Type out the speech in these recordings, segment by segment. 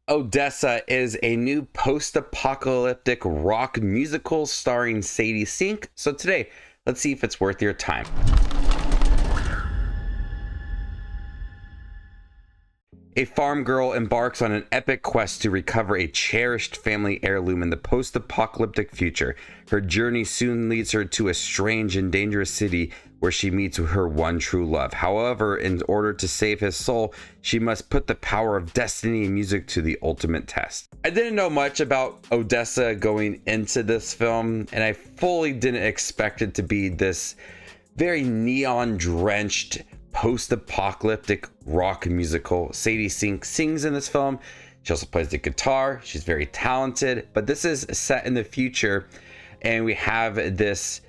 Odessa is a new post-apocalyptic rock musical starring Sadie Sink. So today, let's see if it's worth your time. A farm girl embarks on an epic quest to recover a cherished family heirloom in the post-apocalyptic future. Her journey soon leads her to a strange and dangerous city where she meets her one true love. However, in order to save his soul, she must put the power of destiny and music to the ultimate test. I didn't know much about Odessa going into this film, and I fully didn't expect it to be this very neon-drenched post-apocalyptic rock musical. Sadie Sink sings in this film. She also plays the guitar. She's very talented, but this is set in the future, and we have this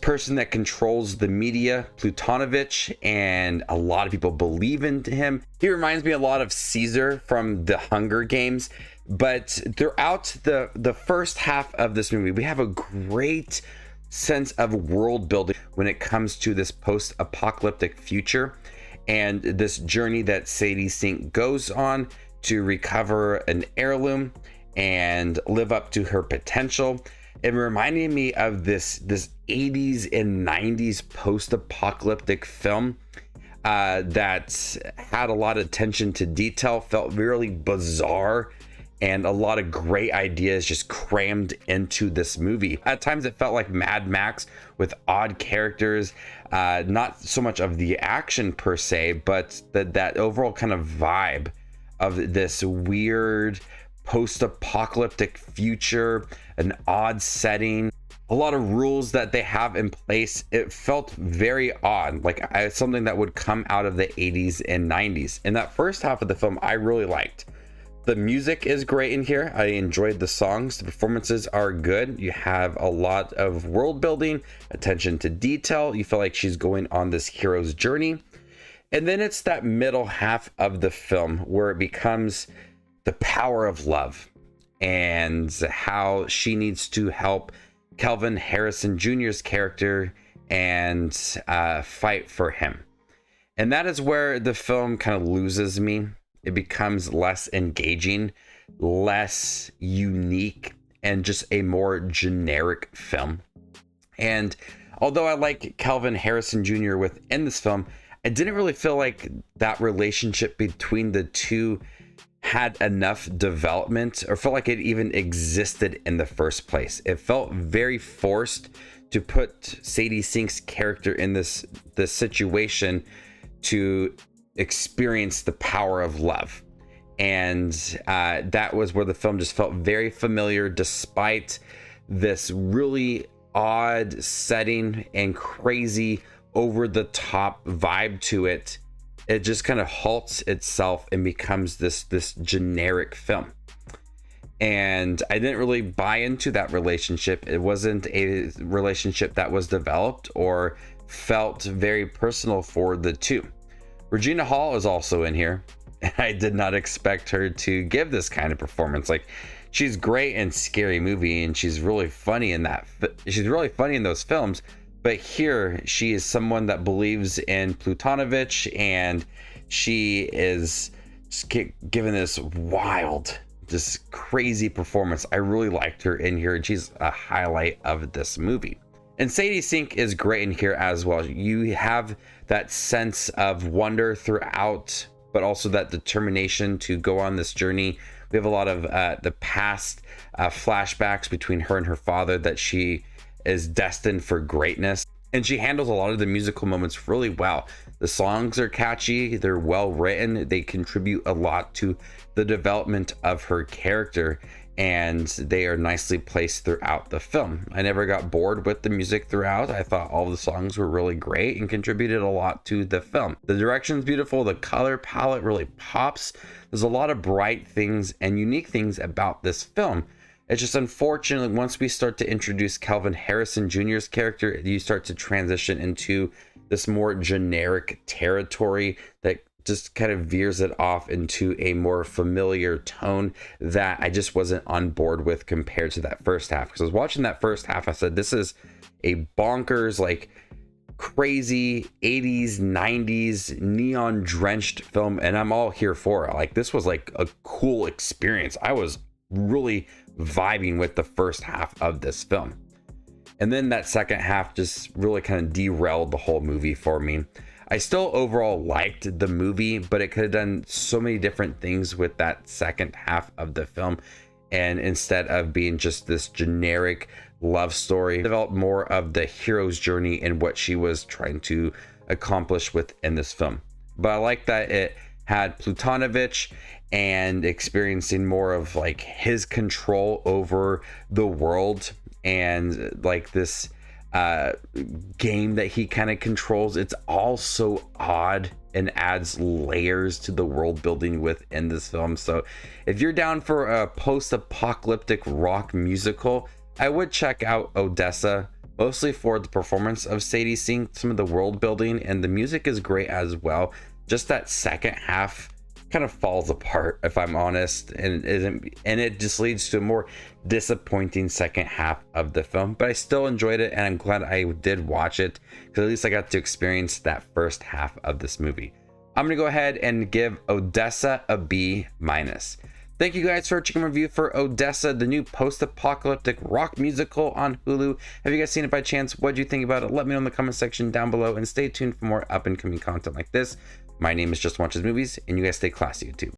person that controls the media, Plutanovich, and a lot of people believe in him. He reminds me a lot of Caesar from the Hunger Games, but throughout the first half of this movie, we have a great sense of world building when it comes to this post-apocalyptic future and this journey that Sadie Sink goes on to recover an heirloom and live up to her potential. It reminded me of this 80s and 90s post-apocalyptic film that had a lot of attention to detail, felt really bizarre, and a lot of great ideas just crammed into this movie. At times it felt like Mad Max with odd characters, not so much of the action per se, but that overall kind of vibe of this weird post-apocalyptic future, an odd setting, a lot of rules that they have in place. It felt very odd, like something that would come out of the 80s and 90s. In that first half of the film, I really liked. The music is great in here. I enjoyed the songs. The performances are good. You have a lot of world building, attention to detail. You feel like she's going on this hero's journey. And then it's that middle half of the film where it becomes the power of love and how she needs to help Kelvin Harrison Jr.'s character and fight for him. And that is where the film kind of loses me. It becomes less engaging, less unique, and just a more generic film. And although I like Kelvin Harrison Jr. within this film, I didn't really feel like that relationship between the two had enough development or felt like it even existed in the first place. It felt very forced to put Sadie Sink's character in this situation to experience the power of love. And that was where the film just felt very familiar, despite this really odd setting and crazy over the top vibe to it. It just kind of halts itself and becomes this generic film. And I didn't really buy into that relationship. It wasn't a relationship that was developed or felt very personal for the two. Regina Hall is also in here, and I did not expect her to give this kind of performance. Like, she's great in Scary Movie, and she's really funny in that. She's really funny in those films. But here, she is someone that believes in Plutanovich, and she is given this wild, just crazy performance. I really liked her in here, and she's a highlight of this movie. And Sadie Sink is great in here as well. You have that sense of wonder throughout, but also that determination to go on this journey. We have a lot of the past flashbacks between her and her father, that she is destined for greatness. And she handles a lot of the musical moments really well. The songs are catchy, they're well written, they contribute a lot to the development of her character, and they are nicely placed throughout the film. I never got bored with the music throughout. I thought all the songs were really great and contributed a lot to the film. The direction's beautiful, the color palette really pops. There's a lot of bright things and unique things about this film. It's just unfortunately, once we start to introduce Kelvin Harrison Jr.'s character, you start to transition into this more generic territory that just kind of veers it off into a more familiar tone that I just wasn't on board with compared to that first half. Because I was watching that first half, I said, this is a bonkers, like, crazy 80s, 90s neon drenched film, and I'm all here for it. Like, this was like a cool experience. I was really vibing with the first half of this film. And then that second half just really kind of derailed the whole movie for me. I still overall liked the movie, but it could have done so many different things with that second half of the film. And instead of being just this generic love story, develop more of the hero's journey and what she was trying to accomplish within this film. But I like that it had Plutanovich and experiencing more of like his control over the world, and like this game that he kind of controls. It's all so odd and adds layers to the world building within this film. So if you're down for a post-apocalyptic rock musical, I would check out Odessa, mostly for the performance of Sadie Sink, some of the world building, and the music is great as well. Just that second half kind of falls apart, if I'm honest, and it just leads to a more disappointing second half of the film. But I still enjoyed it, and I'm glad I did watch it, because at least I got to experience that first half of this movie. I'm gonna go ahead and give Odessa a B-. Thank you guys for checking my review for Odessa, the new post-apocalyptic rock musical on Hulu. Have you guys seen it by chance? What do you think about it? Let me know in the comment section down below, and stay tuned for more up and coming content like this. My name is Just Watches Movies, and you guys stay classy, YouTube.